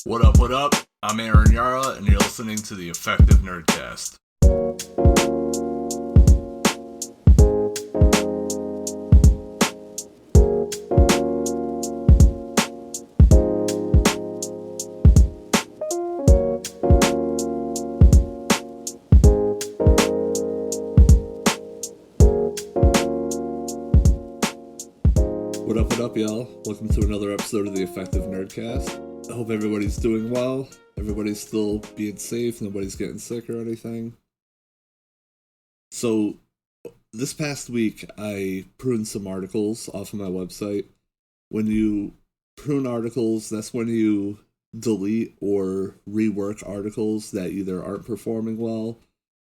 What up, what up? I'm Aaron Yara, and you're listening to the Effective Nerdcast. What up, y'all? Welcome to another episode of the Effective Nerdcast. I hope everybody's doing well. Everybody's still being safe. Nobody's getting sick or anything. So, this past week, I pruned some articles off of my website. When you prune articles, that's when you delete or rework articles that either aren't performing well,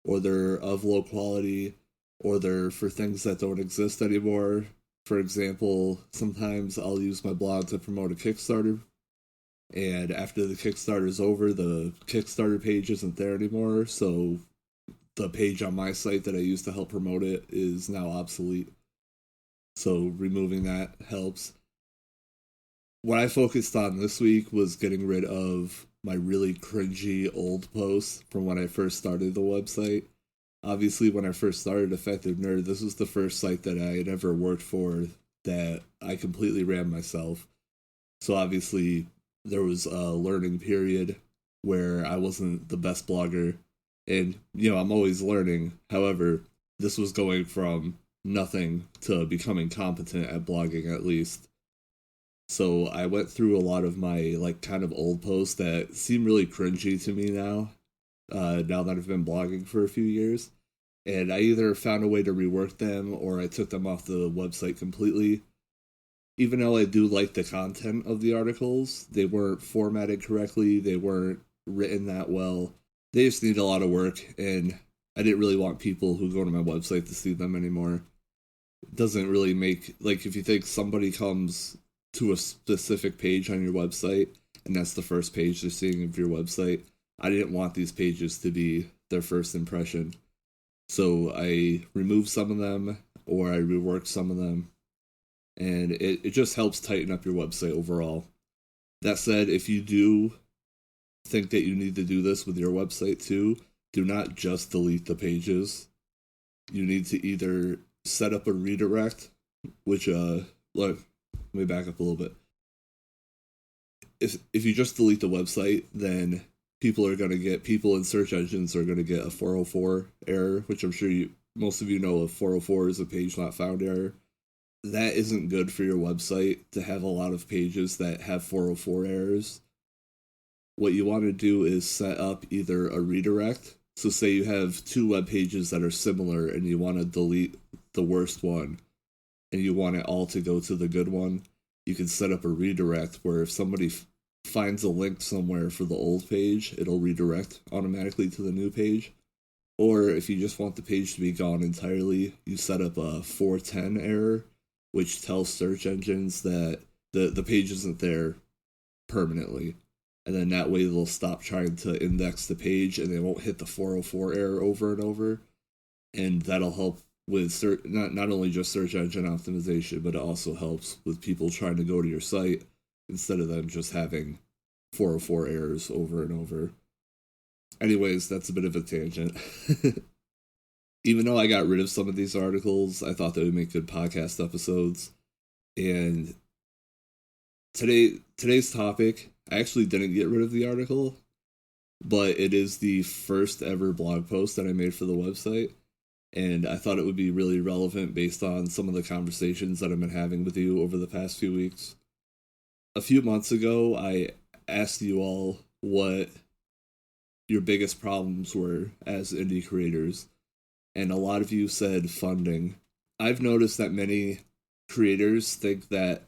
or they're of low quality, or they're for things that don't exist anymore. For example, sometimes I'll use my blog to promote a Kickstarter, and after the Kickstarter is over, the Kickstarter page isn't there anymore, so the page on my site that I used to help promote it is now obsolete. So removing that helps. What I focused on this week was getting rid of my really cringy old posts from when I first started the website. Obviously, when I first started Effective Nerd, this was the first site that I had ever worked for that I completely ran myself. So obviously, there was a learning period where I wasn't the best blogger. And, I'm always learning. However, this was going from nothing to becoming competent at blogging, at least. So I went through a lot of my, kind of old posts that seem really cringy to me now that I've been blogging for a few years. And I either found a way to rework them or I took them off the website completely. Even though I do like the content of the articles, they weren't formatted correctly, they weren't written that well. They just need a lot of work, and I didn't really want people who go to my website to see them anymore. It doesn't really make, if you think somebody comes to a specific page on your website, and that's the first page they're seeing of your website, I didn't want these pages to be their first impression. So I removed some of them, or I reworked some of them, and it just helps tighten up your website overall. That said, if you do think that you need to do this with your website too, do not just delete the pages. You need to either set up a redirect, which, let me back up a little bit. If you just delete the website, then people in search engines are going to get a 404 error, which I'm sure most of you know a 404 is a page not found error. That isn't good for your website to have a lot of pages that have 404 errors. What you want to do is set up either a redirect. So say you have two web pages that are similar and you want to delete the worst one and you want it all to go to the good one. You can set up a redirect where if somebody finds a link somewhere for the old page, it'll redirect automatically to the new page. Or if you just want the page to be gone entirely, you set up a 410 error, which tells search engines that the page isn't there permanently. And then that way they'll stop trying to index the page and they won't hit the 404 error over and over. And that'll help with not only just search engine optimization, but it also helps with people trying to go to your site instead of them just having 404 errors over and over. Anyways, that's a bit of a tangent. Even though I got rid of some of these articles, I thought they would make good podcast episodes. And today's topic, I actually didn't get rid of the article, but it is the first ever blog post that I made for the website. And I thought it would be really relevant based on some of the conversations that I've been having with you over the past few weeks. A few months ago, I asked you all what your biggest problems were as indie creators, and a lot of you said funding. I've noticed that many creators think that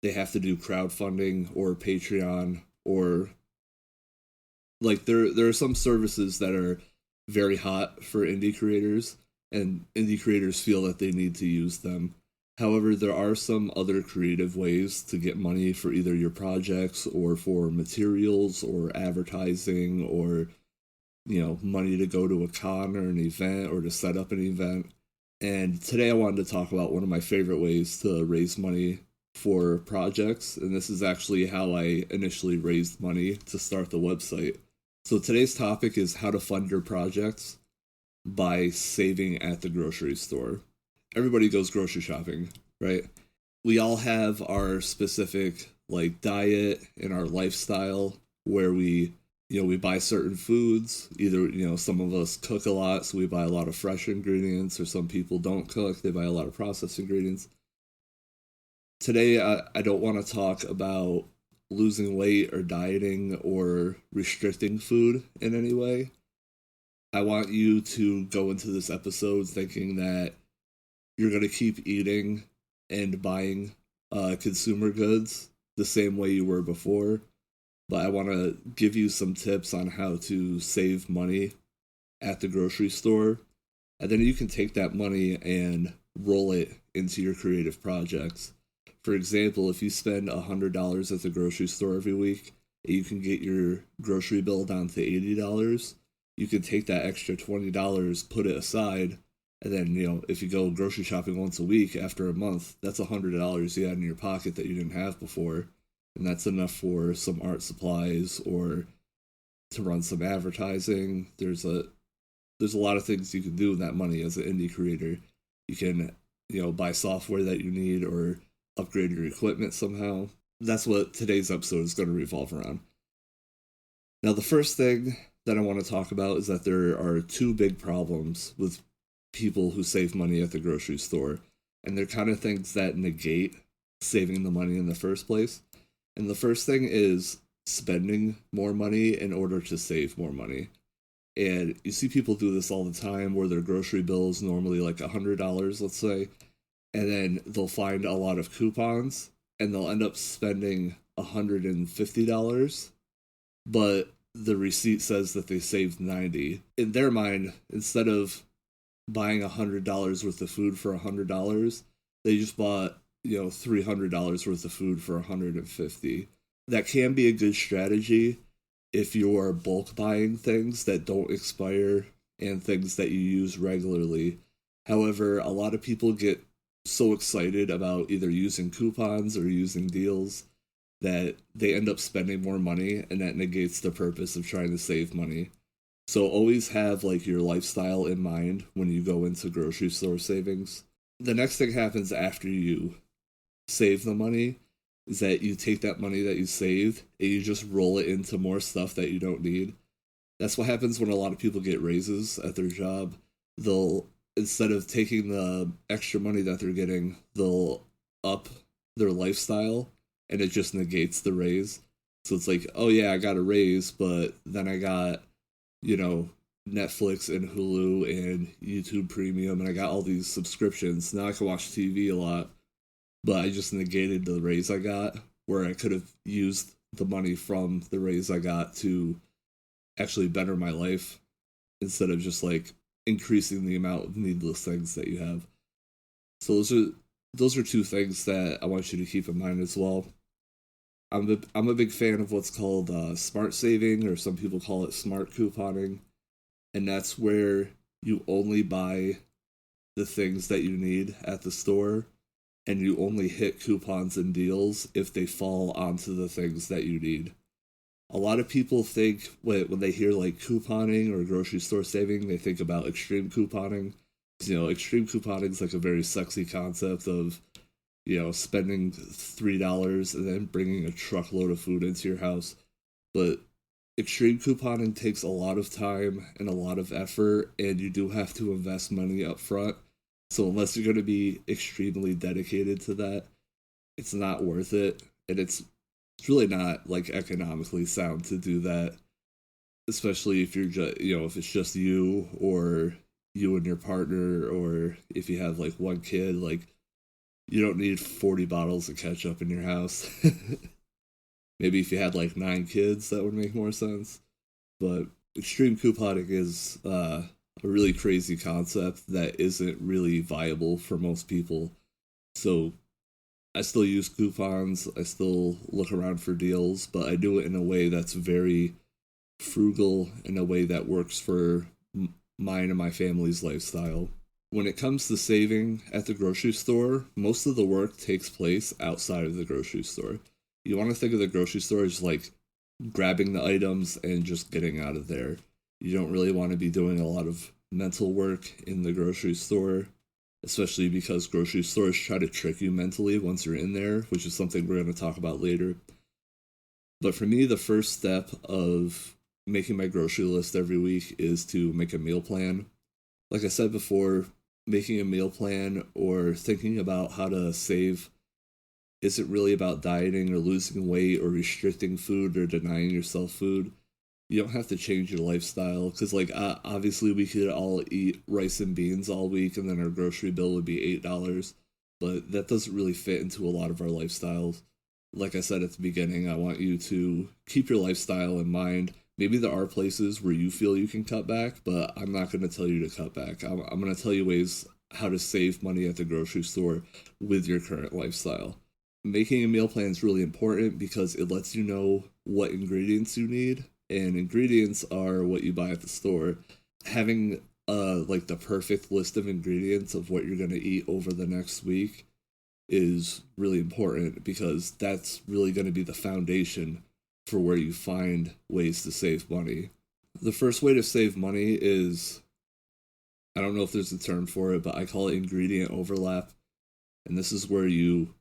they have to do crowdfunding or Patreon, or there are some services that are very hot for indie creators, and indie creators feel that they need to use them. However, there are some other creative ways to get money for either your projects or for materials or advertising or, money to go to a con or an event or to set up an event. And today I wanted to talk about one of my favorite ways to raise money for projects, and this is actually how I initially raised money to start the website. So today's topic is how to fund your projects by saving at the grocery store. Everybody goes grocery shopping, right? We all have our specific like diet and our lifestyle where we buy certain foods. Either, some of us cook a lot, so we buy a lot of fresh ingredients, or some people don't cook, they buy a lot of processed ingredients. Today, I don't want to talk about losing weight or dieting or restricting food in any way. I want you to go into this episode thinking that you're going to keep eating and buying consumer goods the same way you were before, but I want to give you some tips on how to save money at the grocery store, and then you can take that money and roll it into your creative projects. For example, if you spend $100 at the grocery store every week, and you can get your grocery bill down to $80, you can take that extra $20, put it aside, and then, if you go grocery shopping once a week after a month, that's $100 you had in your pocket that you didn't have before. And that's enough for some art supplies or to run some advertising. There's a lot of things you can do with that money as an indie creator. You can, buy software that you need or upgrade your equipment somehow. That's what today's episode is going to revolve around. Now, the first thing that I want to talk about is that there are two big problems with people who save money at the grocery store. And they're kind of things that negate saving the money in the first place. And the first thing is spending more money in order to save more money. And you see people do this all the time where their grocery bill is normally like $100, let's say, and then they'll find a lot of coupons and they'll end up spending $150, but the receipt says that they saved $90. In their mind, instead of buying $100 worth of food for $100, they just bought $300 worth of food for $150. That can be a good strategy if you're bulk buying things that don't expire and things that you use regularly. However, a lot of people get so excited about either using coupons or using deals that they end up spending more money, and that negates the purpose of trying to save money. So always have like your lifestyle in mind when you go into grocery store savings. The next thing happens after you save the money is that you take that money that you saved and you just roll it into more stuff that you don't need. That's what happens when a lot of people get raises at their job. They'll, instead of taking the extra money that they're getting, they'll up their lifestyle, and it just negates the raise. So it's like, oh yeah, I got a raise, but then I got, Netflix and Hulu and YouTube Premium, and I got all these subscriptions. Now I can watch TV a lot, but I just negated the raise I got, where I could have used the money from the raise I got to actually better my life instead of just like increasing the amount of needless things that you have. So those are two things that I want you to keep in mind as well. I'm a big fan of what's called smart saving, or some people call it smart couponing, and that's where you only buy the things that you need at the store, and you only hit coupons and deals if they fall onto the things that you need. A lot of people think when they hear like couponing or grocery store saving, they think about extreme couponing. Extreme couponing is like a very sexy concept of, spending $3 and then bringing a truckload of food into your house. But extreme couponing takes a lot of time and a lot of effort, and you do have to invest money up front. So unless you're going to be extremely dedicated to that, it's not worth it. And it's really not like economically sound to do that, especially if you're just, if it's just you or you and your partner, or if you have like one kid. Like, you don't need 40 bottles of ketchup in your house. Maybe if you had like 9 kids, that would make more sense. But extreme couponing is a really crazy concept that isn't really viable for most people. So I still use coupons, I still look around for deals, but I do it in a way that's very frugal, in a way that works for mine and my family's lifestyle. when it comes to saving at the grocery store, most of the work takes place outside of the grocery store. You want to think of the grocery store as like grabbing the items and just getting out of there. You don't really want to be doing a lot of mental work in the grocery store, especially because grocery stores try to trick you mentally once you're in there, which is something we're going to talk about later. But for me, the first step of making my grocery list every week is to make a meal plan. Like I said before, making a meal plan or thinking about how to save isn't really about dieting or losing weight or restricting food or denying yourself food. You don't have to change your lifestyle because, like, obviously, we could all eat rice and beans all week and then our grocery bill would be $8, but that doesn't really fit into a lot of our lifestyles. Like I said at the beginning, I want you to keep your lifestyle in mind. Maybe there are places where you feel you can cut back, but I'm not going to tell you to cut back. I'm going to tell you ways how to save money at the grocery store with your current lifestyle. Making a meal plan is really important because it lets you know what ingredients you need, and ingredients are what you buy at the store. Having like the perfect list of ingredients of what you're going to eat over the next week is really important because that's really going to be the foundation for where you find ways to save money. The first way to save money is, I don't know if there's a term for it, but I call it ingredient overlap. And this is where you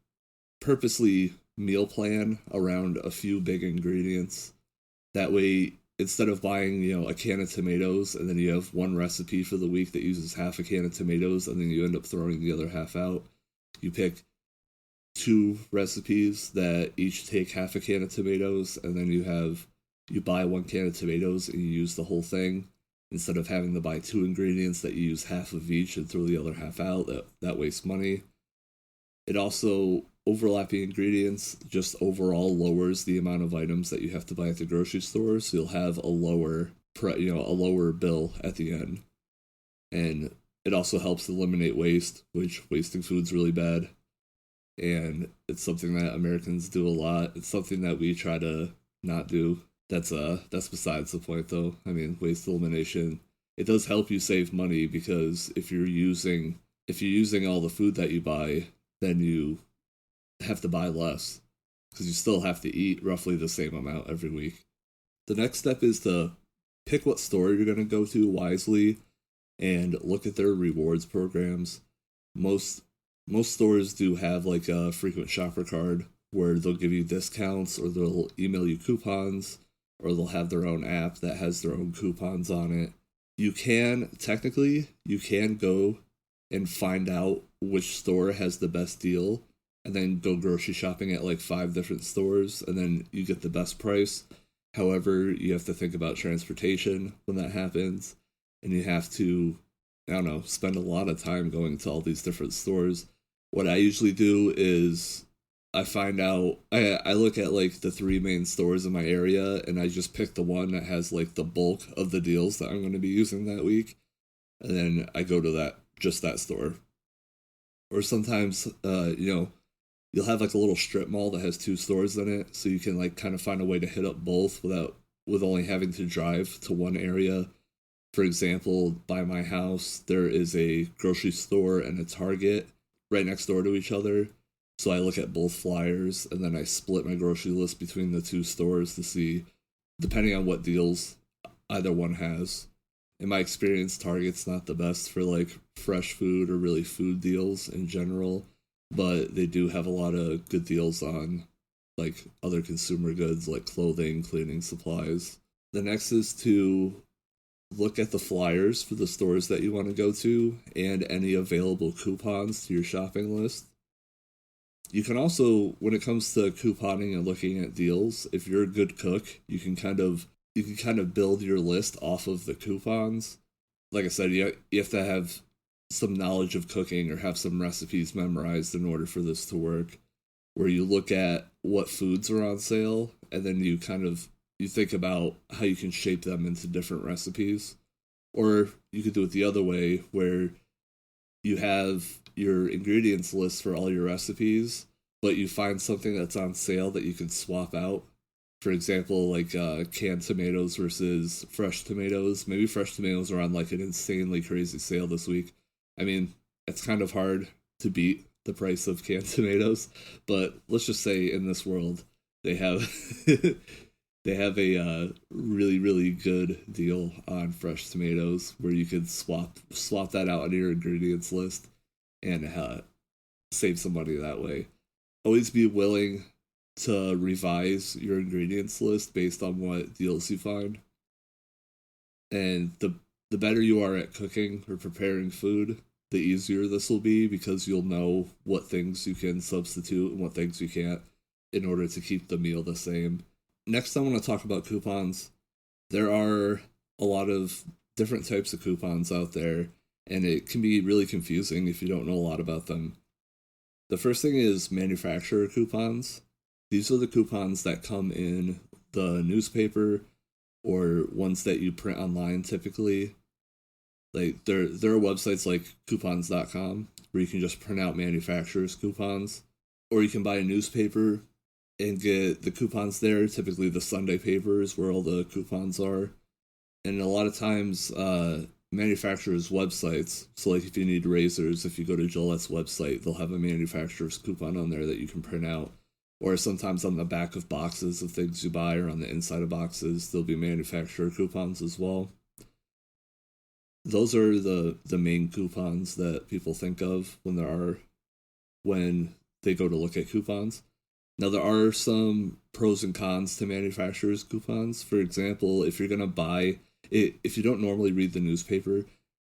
purposely meal plan around a few big ingredients. That way, instead of buying, a can of tomatoes and then you have one recipe for the week that uses half a can of tomatoes and then you end up throwing the other half out, you pick two recipes that each take half a can of tomatoes, and then you buy one can of tomatoes and you use the whole thing instead of having to buy two ingredients that you use half of each and throw the other half out. That wastes money. It also, overlapping ingredients just overall lowers the amount of items that you have to buy at the grocery store, so you'll have a lower bill at the end. And it also helps eliminate waste, which wasting food's really bad. And it's something that Americans do a lot. It's something that we try to not do. That's besides the point, though. I mean, waste elimination, it does help you save money because if you're using all the food that you buy, then you have to buy less because you still have to eat roughly the same amount every week. The next step is to pick what store you're going to go to wisely and look at their rewards programs. Most stores do have like a frequent shopper card where they'll give you discounts or they'll email you coupons or they'll have their own app that has their own coupons on it. You can go and find out which store has the best deal and then go grocery shopping at like 5 different stores and then you get the best price. However, you have to think about transportation when that happens and you have to, spend a lot of time going to all these different stores. What I usually do is I look at like the 3 main stores in my area and I just pick the one that has like the bulk of the deals that I'm going to be using that week. And then I go to that store. Or sometimes, you'll have like a little strip mall that has 2 stores in it. So you can like kind of find a way to hit up both with only having to drive to one area. For example, by my house, there is a grocery store and a Target right next door to each other. So I look at both flyers and then I split my grocery list between the 2 stores to see, depending on what deals either one has. In my experience, Target's not the best for like fresh food or really food deals in general, but they do have a lot of good deals on like other consumer goods like clothing, cleaning supplies. The next is to look at the flyers for the stores that you want to go to and any available coupons to your shopping list. You can also, when it comes to couponing and looking at deals, if you're a good cook, you can kind of build your list off of the coupons. Like I said, you have to have some knowledge of cooking or have some recipes memorized in order for this to work, where you look at what foods are on sale and then you think about how you can shape them into different recipes. Or you could do it the other way, where you have your ingredients list for all your recipes, but you find something that's on sale that you can swap out. For example, like canned tomatoes versus fresh tomatoes. Maybe fresh tomatoes are on like an insanely crazy sale this week, I mean, it's kind of hard to beat the price of canned tomatoes, but let's just say in this world they have they have a really really good deal on fresh tomatoes where you could swap that out on your ingredients list and save some money that way. Always be willing to revise your ingredients list based on what deals you find. And the better you are at cooking or preparing food, the easier this will be because you'll know what things you can substitute and what things you can't in order to keep the meal the same. Next, I want to talk about coupons. There are a lot of different types of coupons out there, and it can be really confusing if you don't know a lot about them. The first thing is manufacturer coupons. These are the coupons that come in the newspaper or ones that you print online typically. Like there are websites like coupons.com where you can just print out manufacturers coupons, or you can buy a newspaper and get the coupons there. Typically the Sunday paper is where all the coupons are. And a lot of times manufacturers websites, so like if you need razors, if you go to Gillette's website, they'll have a manufacturer's coupon on there that you can print out. Or sometimes on the back of boxes of things you buy or on the inside of boxes, there'll be manufacturer coupons as well. Those are the main coupons that people think of when they go to look at coupons. Now there are some pros and cons to manufacturers coupons. For example, if you're gonna buy it, if you don't normally read the newspaper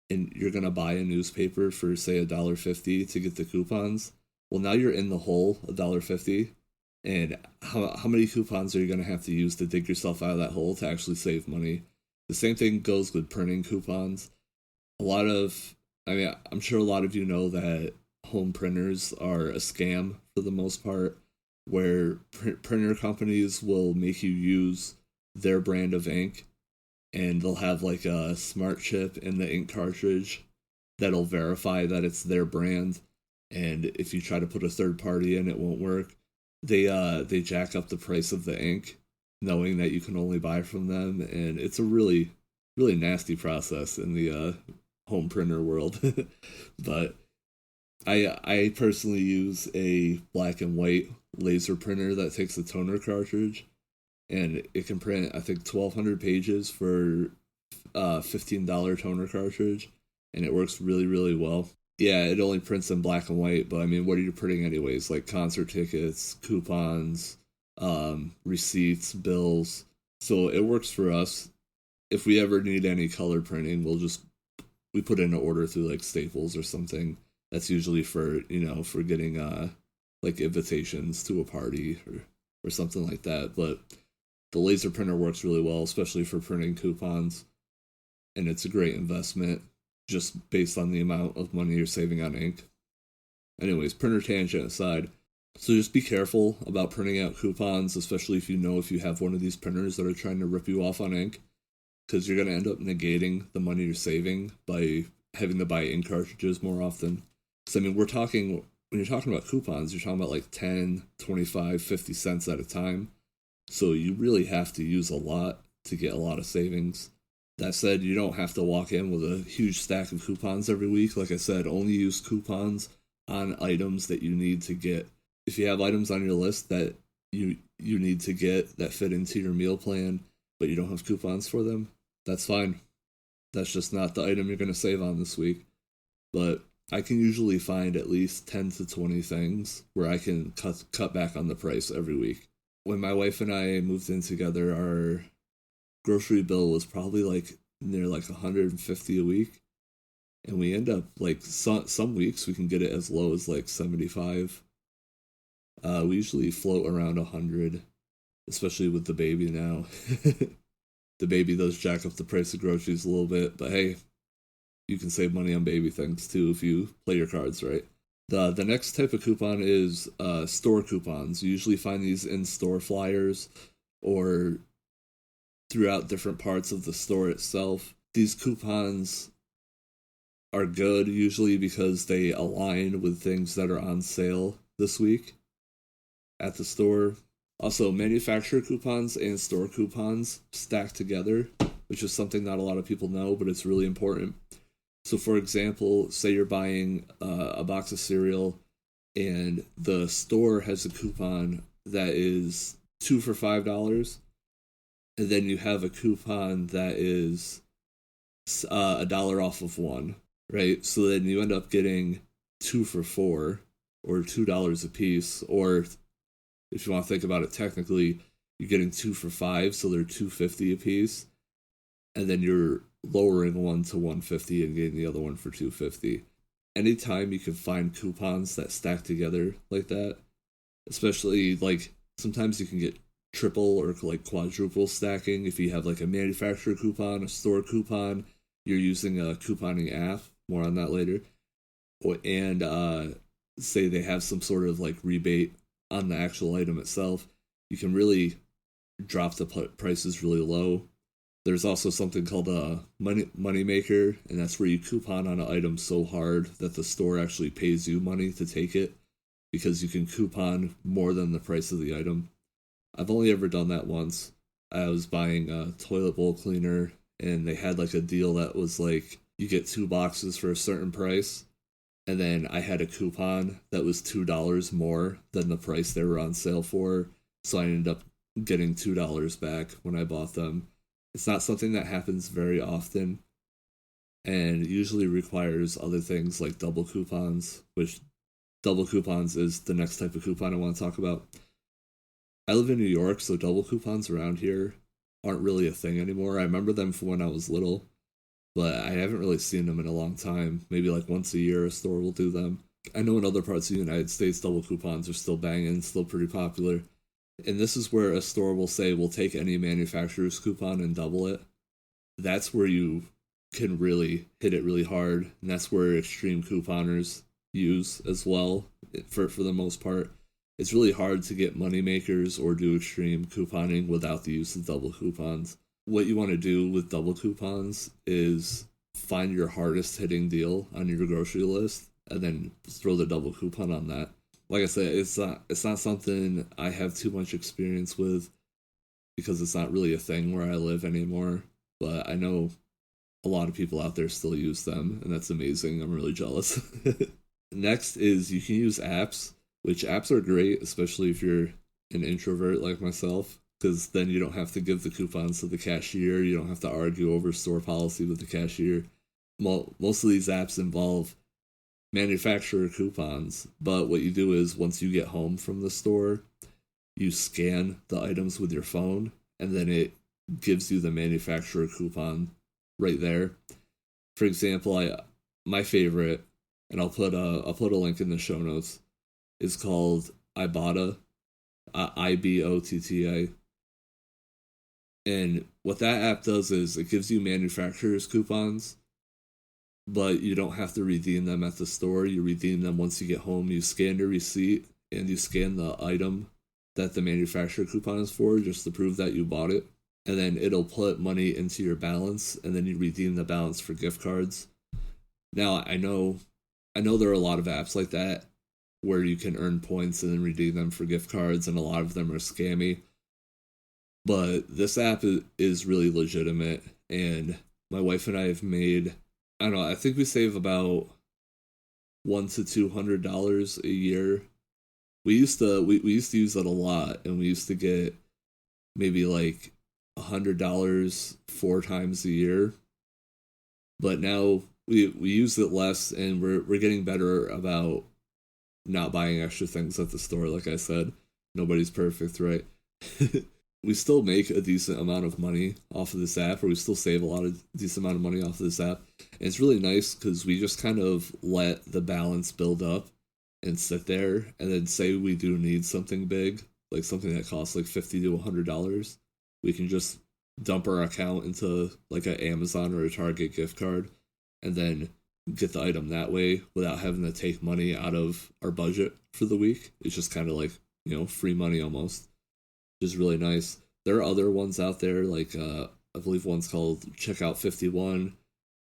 and you're gonna buy a newspaper for say $1.50 to get the coupons, well now you're in the hole $1.50. And how many coupons are you going to have to use to dig yourself out of that hole to actually save money? The same thing goes with printing coupons. I'm sure a lot of you know that home printers are a scam for the most part, where printer companies will make you use their brand of ink, and they'll have like a smart chip in the ink cartridge that'll verify that it's their brand. And if you try to put a third party in, it won't work. They jack up the price of the ink, knowing that you can only buy from them, and it's a really really nasty process in the home printer world. But I personally use a black and white laser printer that takes a toner cartridge, and it can print I think 1,200 pages for $15 toner cartridge, and it works really really well. Yeah, it only prints in black and white, but I mean, what are you printing anyways? Like concert tickets, coupons, receipts, bills. So it works for us. If we ever need any color printing, we put in an order through like Staples or something. That's usually for for getting like invitations to a party or something like that. But the laser printer works really well, especially for printing coupons, and it's a great investment just based on the amount of money you're saving on ink. Anyways, printer tangent aside, so just be careful about printing out coupons, especially if you have one of these printers that are trying to rip you off on ink, because you're going to end up negating the money you're saving by having to buy ink cartridges more often. So I mean, when you're talking about coupons, you're talking about like 10, 25, 50 cents at a time. So you really have to use a lot to get a lot of savings. That said, you don't have to walk in with a huge stack of coupons every week. Like I said, only use coupons on items that you need to get. If you have items on your list that you need to get that fit into your meal plan, but you don't have coupons for them, that's fine. That's just not the item you're going to save on this week. But I can usually find at least 10 to 20 things where I can cut back on the price every week. When my wife and I moved in together, our grocery bill was probably like near like 150 a week, and we end up like some weeks we can get it as low as like 75. We usually float around 100, especially with the baby now. The baby does jack up the price of groceries a little bit, but hey, you can save money on baby things too if you play your cards right. The next type of coupon is store coupons. You usually find these in store flyers or throughout different parts of the store itself. These coupons are good usually because they align with things that are on sale this week at the store. Also, manufacturer coupons and store coupons stack together, which is something not a lot of people know, but it's really important. So, for example, say you're buying a box of cereal and the store has a coupon that is two for $5, and then you have a coupon that is $1 off of one, right? So then you end up getting two for $4 or $2 a piece, or if you want to think about it technically, you're getting two for $5, so they're $2.50 a piece, and then you're lowering one to $1.50 and getting the other one for $2.50. Anytime you can find coupons that stack together like that, especially like sometimes you can get triple or like quadruple stacking if you have like a manufacturer coupon, a store coupon, you're using a couponing app. More on that later. And say they have some sort of like rebate on the actual item itself, you can really drop the prices really low. There's also something called a money maker, and that's where you coupon on an item so hard that the store actually pays you money to take it because you can coupon more than the price of the item. I've only ever done that once. I was buying a toilet bowl cleaner, and they had like a deal that was like you get 2 boxes for a certain price, and then I had a coupon that was $2 more than the price they were on sale for, so I ended up getting $2 back when I bought them. It's not something that happens very often, and usually requires other things like double coupons, which double coupons is the next type of coupon I want to talk about. I live in New York, so double coupons around here aren't really a thing anymore. I remember them from when I was little, but I haven't really seen them in a long time. Maybe like once a year a store will do them. I know in other parts of the United States, double coupons are still banging, still pretty popular. And this is where a store will say, we'll take any manufacturer's coupon and double it. That's where you can really hit it really hard. And that's where extreme couponers use as well, for the most part. It's really hard to get money makers or do extreme couponing without the use of double coupons. What you want to do with double coupons is find your hardest hitting deal on your grocery list and then throw the double coupon on that. Like I said, it's not something I have too much experience with because it's not really a thing where I live anymore. But I know a lot of people out there still use them, and that's amazing. I'm really jealous. Next is you can use apps, which apps are great, especially if you're an introvert like myself, because then you don't have to give the coupons to the cashier. You don't have to argue over store policy with the cashier. Most of these apps involve manufacturer coupons, but what you do is once you get home from the store, you scan the items with your phone, and then it gives you the manufacturer coupon right there. For example, my favorite, and I'll put a link in the show notes, is called Ibotta, Ibotta. And what that app does is it gives you manufacturer's coupons, but you don't have to redeem them at the store. You redeem them once you get home. You scan your receipt and you scan the item that the manufacturer coupon is for just to prove that you bought it. And then it'll put money into your balance, and then you redeem the balance for gift cards. Now, I know there are a lot of apps like that where you can earn points and then redeem them for gift cards, and a lot of them are scammy. But this app is really legitimate, and my wife and I have made, I don't know, I think we save about $100 to $200 a year. We used to use that a lot, and we used to get maybe like $100 4 times a year. But now we use it less, and we're getting better about not buying extra things at the store. Like I said, nobody's perfect, right? We still make a decent amount of money off of this app, or we still save a decent amount of money off of this app. And it's really nice because we just kind of let the balance build up and sit there, and then say we do need something big, like something that costs like $50 to $100, we can just dump our account into like an Amazon or a Target gift card, and then get the item that way without having to take money out of our budget for the week. It's just kind of like, free money almost. Which is really nice. There are other ones out there, like I believe one's called Checkout 51.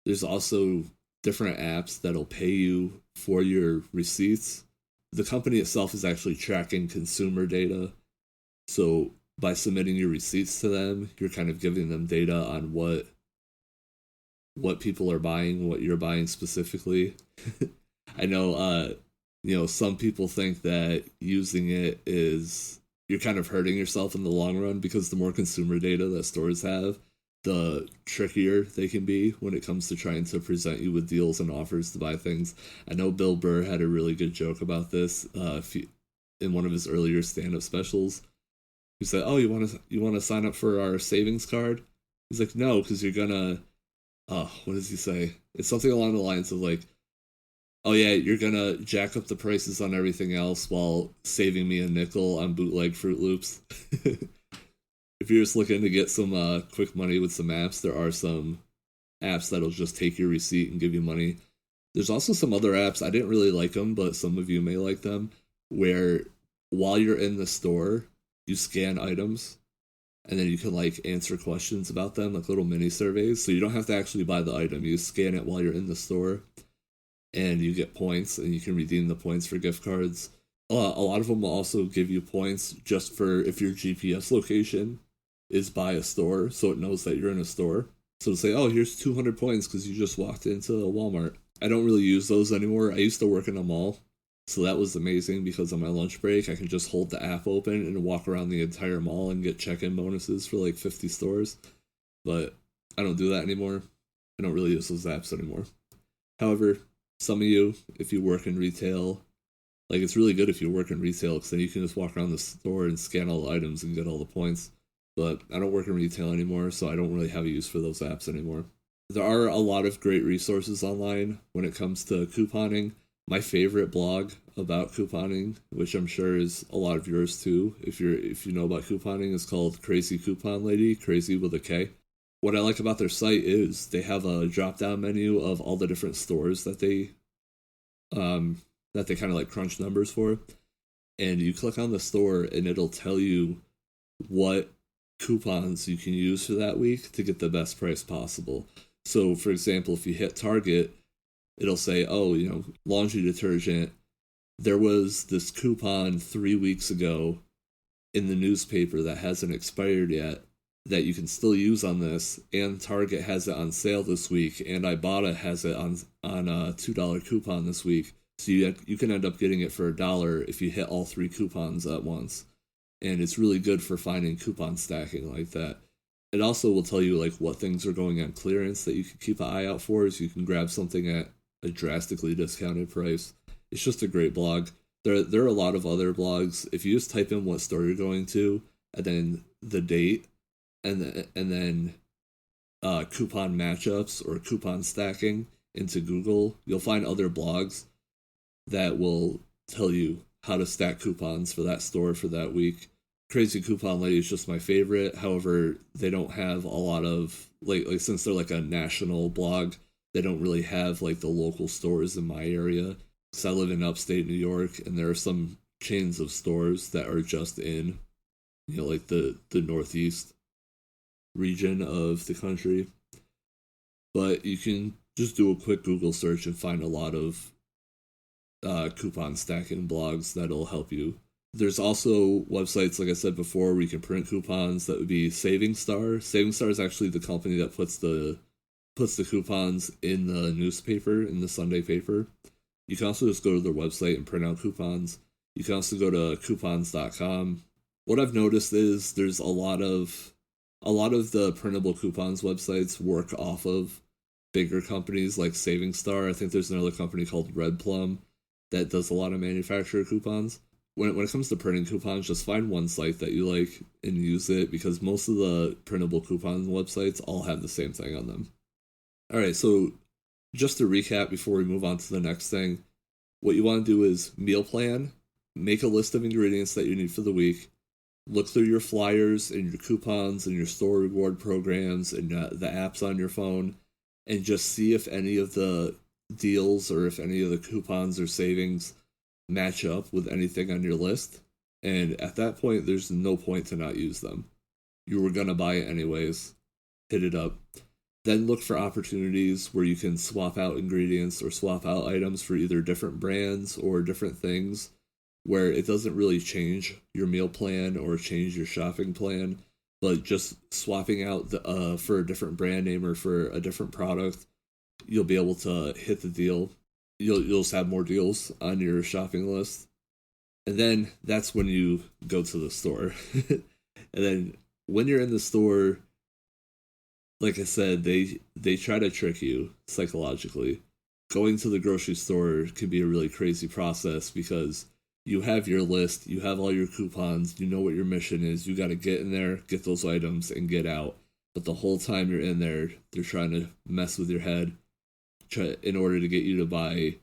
There's also different apps that'll pay you for your receipts. The company itself is actually tracking consumer data. So by submitting your receipts to them, you're kind of giving them data on what what people are buying, what you're buying specifically. I know, some people think that using it is you're kind of hurting yourself in the long run because the more consumer data that stores have, the trickier they can be when it comes to trying to present you with deals and offers to buy things. I know Bill Burr had a really good joke about this in one of his earlier stand-up specials. He said, "Oh, you want to sign up for our savings card?" He's like, "No, because you're gonna." What does he say? It's something along the lines of like, "Oh yeah, you're gonna jack up the prices on everything else while saving me a nickel on bootleg Fruit Loops." If you're just looking to get some quick money with some apps, there are some apps that'll just take your receipt and give you money. There's also some other apps, I didn't really like them, but some of you may like them, where while you're in the store, you scan items and then you can like answer questions about them, like little mini surveys. So you don't have to actually buy the item. You scan it while you're in the store and you get points and you can redeem the points for gift cards. A lot of them will also give you points just for if your GPS location is by a store, so it knows that you're in a store. So to say, oh, here's 200 points because you just walked into a Walmart. I don't really use those anymore. I used to work in a mall, so that was amazing because on my lunch break, I can just hold the app open and walk around the entire mall and get check-in bonuses for like 50 stores. But I don't do that anymore. I don't really use those apps anymore. However, some of you, if you work in retail, like it's really good if you work in retail because then you can just walk around the store and scan all the items and get all the points. But I don't work in retail anymore, so I don't really have a use for those apps anymore. There are a lot of great resources online when it comes to couponing. My favorite blog about couponing, which I'm sure is a lot of yours too, if you know about couponing, is called Crazy Coupon Lady, crazy with a K. What I like about their site is they have a drop-down menu of all the different stores that they kind of like crunch numbers for, and you click on the store and it'll tell you what coupons you can use for that week to get the best price possible. So, for example, if you hit Target, it'll say, oh, laundry detergent, there was this coupon 3 weeks ago in the newspaper that hasn't expired yet that you can still use on this, and Target has it on sale this week, and Ibotta has it on a $2 coupon this week. So you can end up getting it for $1 if you hit all 3 coupons at once. And it's really good for finding coupon stacking like that. It also will tell you like what things are going on clearance that you can keep an eye out for, so you can grab something at a drastically discounted price. It's just a great blog. There are a lot of other blogs. If you just type in what store you're going to and then the date and then coupon matchups or coupon stacking into Google, you'll find other blogs that will tell you how to stack coupons for that store for that week. Crazy Coupon Lady is just my favorite. However, they don't have a lot of like since they're like a national blog, they don't really have like the local stores in my area. Because I live in upstate New York, and there are some chains of stores that are just in, like the northeast region of the country. But you can just do a quick Google search and find a lot of coupon stacking blogs that'll help you. There's also websites, like I said before, where you can print coupons. That would be Saving Star. Saving Star is actually the company that puts the coupons in the newspaper, in the Sunday paper. You can also just go to their website and print out coupons. You can also go to coupons.com. What I've noticed is there's a lot of the printable coupons websites work off of bigger companies like Saving Star. I think there's another company called Red Plum that does a lot of manufacturer coupons. When it comes to printing coupons, just find one site that you like and use it, because most of the printable coupon websites all have the same thing on them. Alright, so just to recap before we move on to the next thing, what you want to do is meal plan, make a list of ingredients that you need for the week, look through your flyers and your coupons and your store reward programs and the apps on your phone, and just see if any of the deals or if any of the coupons or savings match up with anything on your list. And at that point, there's no point to not use them. You were going to buy it anyways. Hit it up. Then look for opportunities where you can swap out ingredients or swap out items for either different brands or different things, where it doesn't really change your meal plan or change your shopping plan, but just swapping out for a different brand name or for a different product, you'll be able to hit the deal. You'll just have more deals on your shopping list, and then that's when you go to the store. And then when you're in the store, like I said, they try to trick you psychologically. Going to the grocery store can be a really crazy process because you have your list, you have all your coupons, you know what your mission is. You got to get in there, get those items, and get out. But the whole time you're in there, they're trying to mess with your head, in order to get you to buy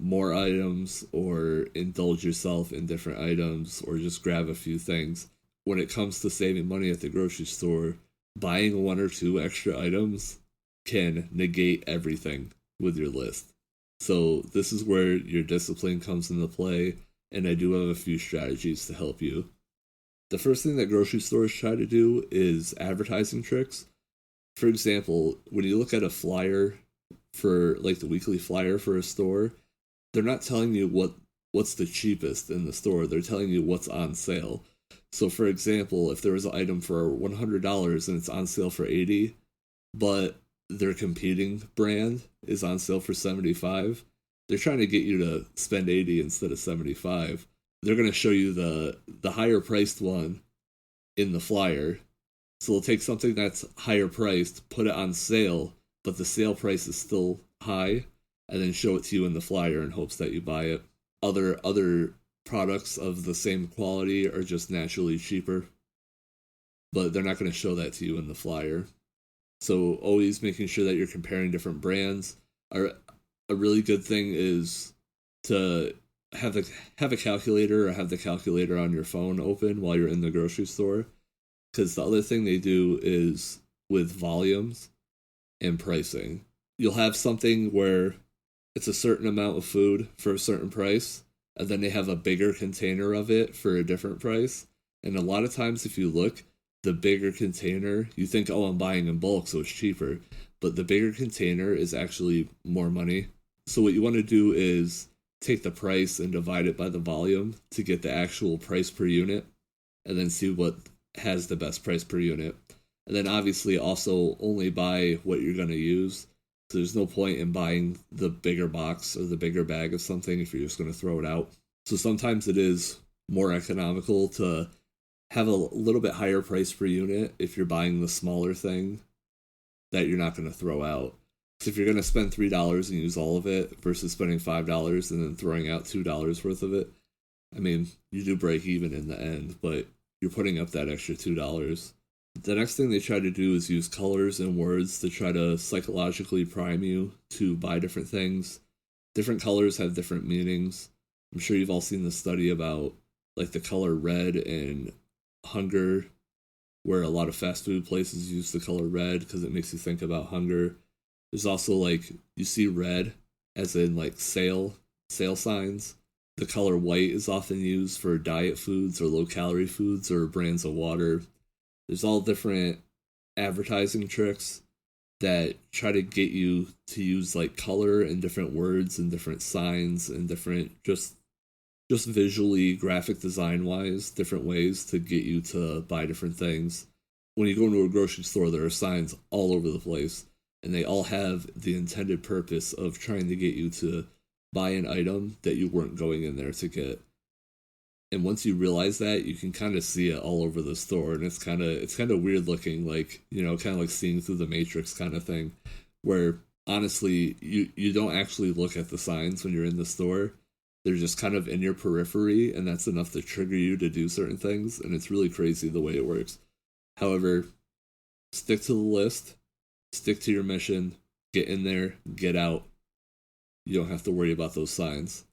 more items or indulge yourself in different items or just grab a few things. When it comes to saving money at the grocery store, buying one or two extra items can negate everything with your list. So this is where your discipline comes into play, and I do have a few strategies to help you. The first thing that grocery stores try to do is advertising tricks. For example, when you look at a flyer for like the weekly flyer for a store, they're not telling you what's the cheapest in the store. They're telling you what's on sale. So for example, if there was an item for $100 and it's on sale for 80, but their competing brand is on sale for 75, they're trying to get you to spend 80 instead of 75. They're going to show you the higher priced one in the flyer. So they'll take something that's higher priced, put it on sale, but the sale price is still high, and then show it to you in the flyer in hopes that you buy it. Other products of the same quality are just naturally cheaper, but they're not going to show that to you in the flyer. So always making sure that you're comparing different brands. A really good thing is to have a calculator or have the calculator on your phone open while you're in the grocery store, because the other thing they do is with volumes and pricing. You'll have something where it's a certain amount of food for a certain price, and then they have a bigger container of it for a different price. And a lot of times, if you look, the bigger container, you think, oh, I'm buying in bulk, so it's cheaper. But the bigger container is actually more money. So what you want to do is take the price and divide it by the volume to get the actual price per unit, and then see what has the best price per unit. And then obviously also only buy what you're going to use. So there's no point in buying the bigger box or the bigger bag of something if you're just going to throw it out. So sometimes it is more economical to have a little bit higher price per unit if you're buying the smaller thing that you're not going to throw out. So if you're going to spend $3 and use all of it versus spending $5 and then throwing out $2 worth of it, I mean, you do break even in the end, but you're putting up that extra $2. The next thing they try to do is use colors and words to try to psychologically prime you to buy different things. Different colors have different meanings. I'm sure you've all seen the study about like the color red and hunger, where a lot of fast food places use the color red because it makes you think about hunger. There's also like, you see red as in like sale signs. The color white is often used for diet foods or low calorie foods or brands of water. There's all different advertising tricks that try to get you to use like color and different words and different signs and different just visually, graphic design wise, different ways to get you to buy different things. When you go into a grocery store, there are signs all over the place, and they all have the intended purpose of trying to get you to buy an item that you weren't going in there to get. And once you realize that, you can kind of see it all over the store, and it's kind of weird looking, like, you know, kind of like seeing through the matrix kind of thing, where honestly you don't actually look at the signs when you're in the store. They're just kind of in your periphery, and that's enough to trigger you to do certain things, and it's really crazy the way it works. However, stick to the list, stick to your mission, get in there, get out. You don't have to worry about those signs.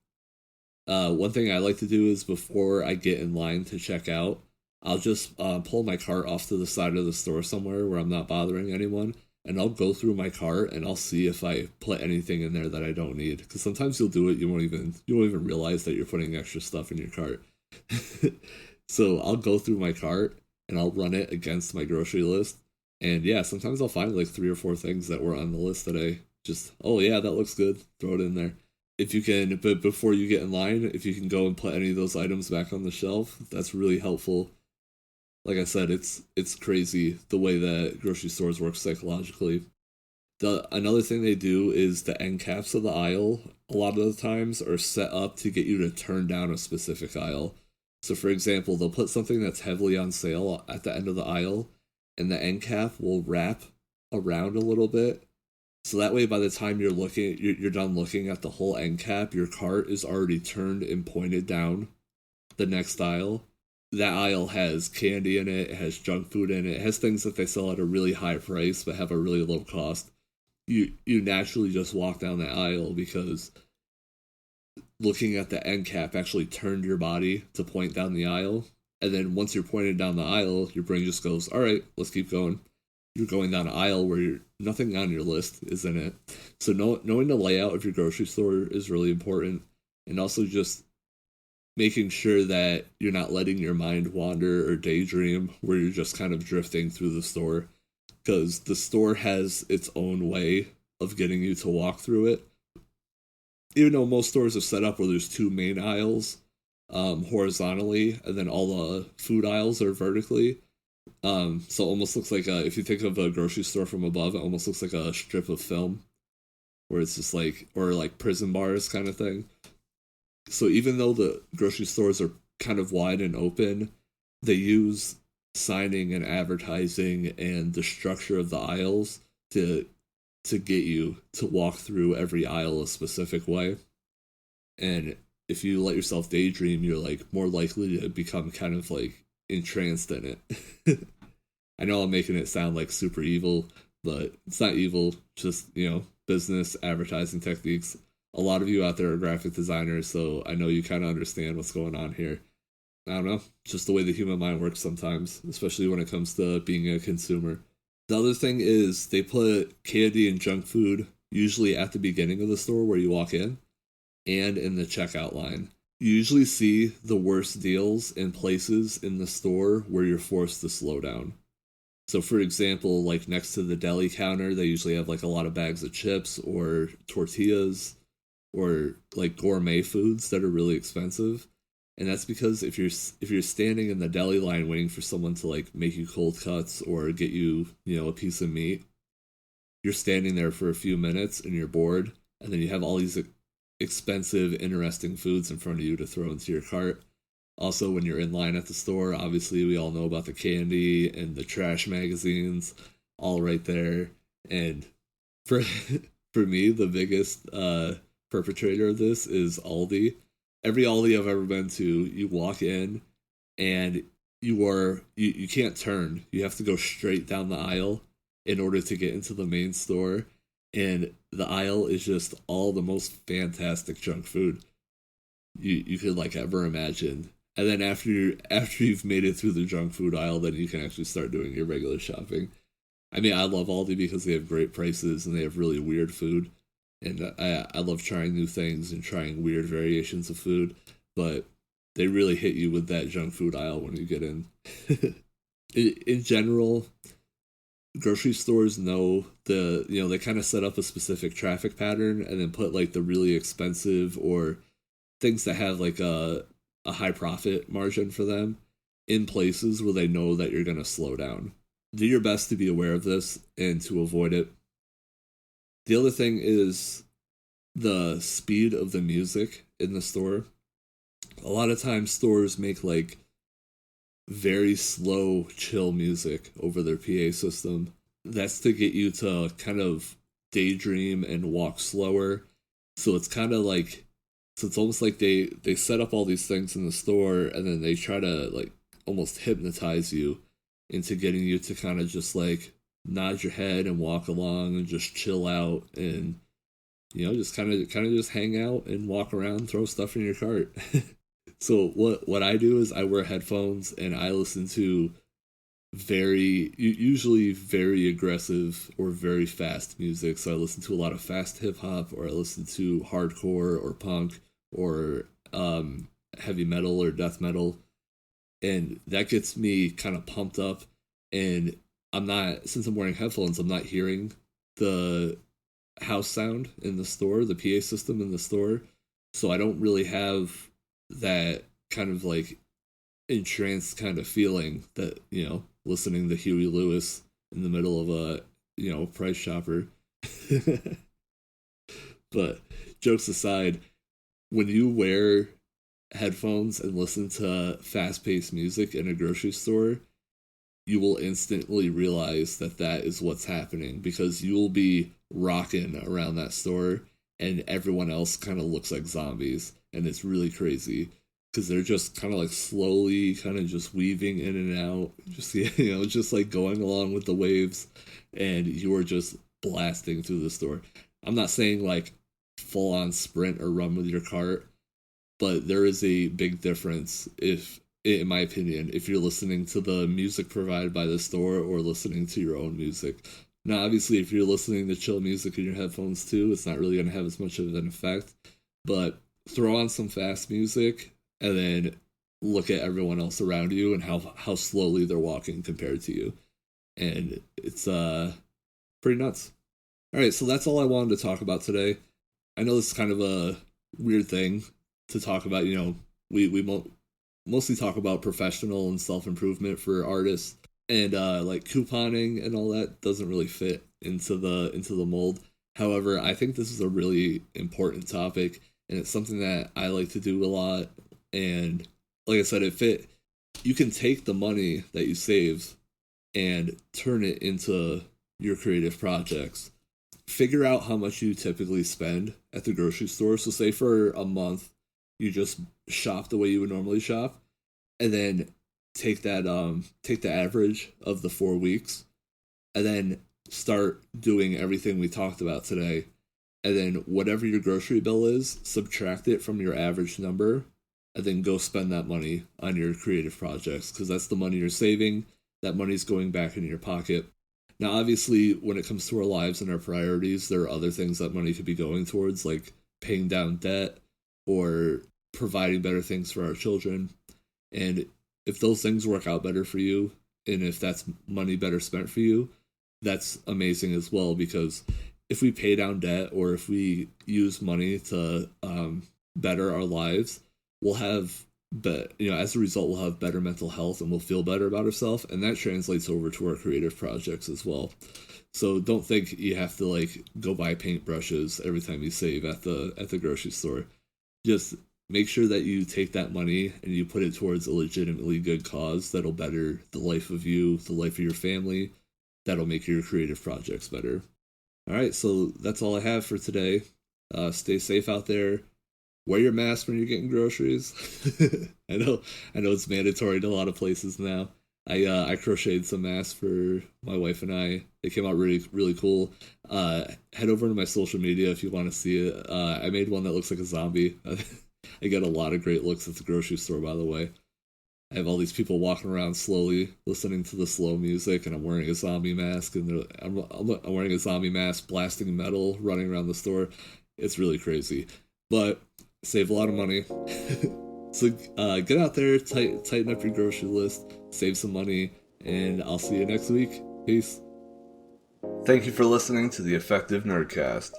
One thing I like to do is before I get in line to check out, I'll just pull my cart off to the side of the store somewhere where I'm not bothering anyone, and I'll go through my cart and I'll see if I put anything in there that I don't need. Because sometimes you'll do it, you won't even realize that you're putting extra stuff in your cart. So I'll go through my cart and I'll run it against my grocery list, and yeah, sometimes I'll find like 3 or 4 things that were on the list that I just, oh yeah, that looks good, throw it in there. If you can, but before you get in line, if you can go and put any of those items back on the shelf, that's really helpful. Like I said, it's crazy the way that grocery stores work psychologically. Another thing they do is the end caps of the aisle a lot of the times are set up to get you to turn down a specific aisle. So for example, they'll put something that's heavily on sale at the end of the aisle, and the end cap will wrap around a little bit. So that way by the time you're done looking at the whole end cap, your cart is already turned and pointed down the next aisle. That aisle has candy in it, it has junk food in it, it has things that they sell at a really high price but have a really low cost. You naturally just walk down the aisle because looking at the end cap actually turned your body to point down the aisle. And then once you're pointed down the aisle, your brain just goes, all right, let's keep going. You're going down an aisle where nothing on your list is in it. So knowing the layout of your grocery store is really important. And also just making sure that you're not letting your mind wander or daydream where you're just kind of drifting through the store. Because the store has its own way of getting you to walk through it. Even though most stores are set up where there's two main aisles horizontally, and then all the food aisles are vertically. So it almost looks like if you think of a grocery store from above, it almost looks like a strip of film, where it's just like, or like prison bars kind of thing. So even though the grocery stores are kind of wide and open, they use signing and advertising and the structure of the aisles to get you to walk through every aisle a specific way. And if you let yourself daydream, you're like more likely to become kind of like entranced in it. I know I'm making it sound like super evil, but it's not evil, just, business advertising techniques. A lot of you out there are graphic designers, so I know you kind of understand what's going on here. I don't know, just the way the human mind works sometimes, especially when it comes to being a consumer. The other thing is they put candy and junk food usually at the beginning of the store where you walk in and in the checkout line. You usually see the worst deals in places in the store where you're forced to slow down. So for example, like next to the deli counter, they usually have like a lot of bags of chips or tortillas or like gourmet foods that are really expensive. And that's because if you're standing in the deli line waiting for someone to like make you cold cuts or get you, a piece of meat, you're standing there for a few minutes and you're bored, and then you have all these expensive, interesting foods in front of you to throw into your cart. Also, when you're in line at the store, obviously we all know about the candy and the trash magazines, all right there. And for for me, the biggest perpetrator of this is Aldi. Every Aldi I've ever been to, you walk in and you can't turn. You have to go straight down the aisle in order to get into the main store. And the aisle is just all the most fantastic junk food you could like ever imagine. And then after you've made it through the junk food aisle, then you can actually start doing your regular shopping. I mean, I love Aldi because they have great prices and they have really weird food, and I love trying new things and trying weird variations of food. But they really hit you with that junk food aisle when you get in. In general, grocery stores know they kind of set up a specific traffic pattern and then put like the really expensive or things that have like a high profit margin for them in places where they know that you're going to slow down. Do your best to be aware of this and to avoid it. The other thing is the speed of the music in the store. A lot of times stores make like very slow, chill music over their PA system. That's to get you to kind of daydream and walk slower. So it's kind of like, so it's almost like they set up all these things in the store and then they try to like almost hypnotize you into getting you to kind of just like nod your head and walk along and just chill out and just kind of just hang out and walk around, throw stuff in your cart. So what I do is I wear headphones and I listen to usually very aggressive or very fast music. So I listen to a lot of fast hip hop, or I listen to hardcore or punk or heavy metal or death metal, and that gets me kind of pumped up. And since I'm wearing headphones, I'm not hearing the house sound in the store, the PA system in the store, so I don't really have that kind of like entranced kind of feeling that, listening to Huey Lewis in the middle of a, price shopper. But jokes aside, when you wear headphones and listen to fast-paced music in a grocery store, you will instantly realize that that is what's happening, because you will be rocking around that store and everyone else kind of looks like zombies, and it's really crazy because they're just kind of like slowly kind of just weaving in and out, just just like going along with the waves, and you are just blasting through the store. I'm not saying like full on sprint or run with your cart, but there is a big difference, if in my opinion, if you're listening to the music provided by the store or listening to your own music. Now, obviously, if you're listening to chill music in your headphones too, it's not really going to have as much of an effect. But throw on some fast music and then look at everyone else around you and how slowly they're walking compared to you. And it's pretty nuts. All right, so that's all I wanted to talk about today. I know this is kind of a weird thing to talk about. We mostly talk about professional and self-improvement for artists, and like couponing and all that doesn't really fit into the mold. However, I think this is a really important topic, and it's something that I like to do a lot. And like I said, you can take the money that you save and turn it into your creative projects. Figure out how much you typically spend at the grocery store. So say for a month you just shop the way you would normally shop, and then take the average of the 4 weeks, and then start doing everything we talked about today, and then whatever your grocery bill is, subtract it from your average number, and then go spend that money on your creative projects, because that's the money you're saving. That money's going back into your pocket. Now, obviously, when it comes to our lives and our priorities, there are other things that money could be going towards, like paying down debt or providing better things for our children. And if those things work out better for you, and if that's money better spent for you, that's amazing as well. Because if we pay down debt, or if we use money to better our lives, we'll have, as a result, we'll have better mental health and we'll feel better about ourselves, and that translates over to our creative projects as well. So don't think you have to like go buy paintbrushes every time you save at the grocery store. Just make sure that you take that money and you put it towards a legitimately good cause that'll better the life of you, the life of your family, that'll make your creative projects better. All right, so that's all I have for today. Stay safe out there. Wear your mask when you're getting groceries. I know it's mandatory to a lot of places now. I crocheted some masks for my wife and I. It came out really, really cool. Head over to my social media if you want to see it. I made one that looks like a zombie. I get a lot of great looks at the grocery store, by the way. I have all these people walking around slowly, listening to the slow music, and I'm wearing a zombie mask, and I'm wearing a zombie mask, blasting metal, running around the store. It's really crazy, but save a lot of money. So get out there, tighten up your grocery list, save some money, and I'll see you next week. Peace. Thank you for listening to the Effective Nerdcast.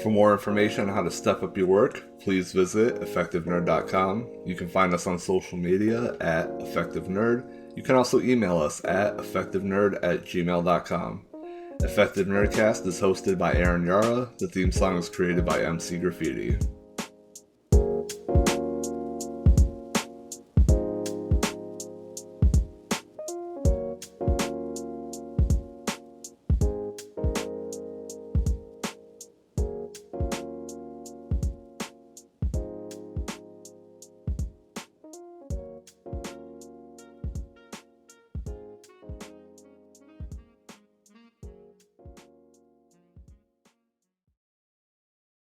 For more information on how to step up your work, please visit effectivenerd.com. You can find us on social media at effectivenerd. You can also email us at effectivenerd@gmail.com. Effective Nerdcast is hosted by Aaron Yara. The theme song was created by MC Graffiti.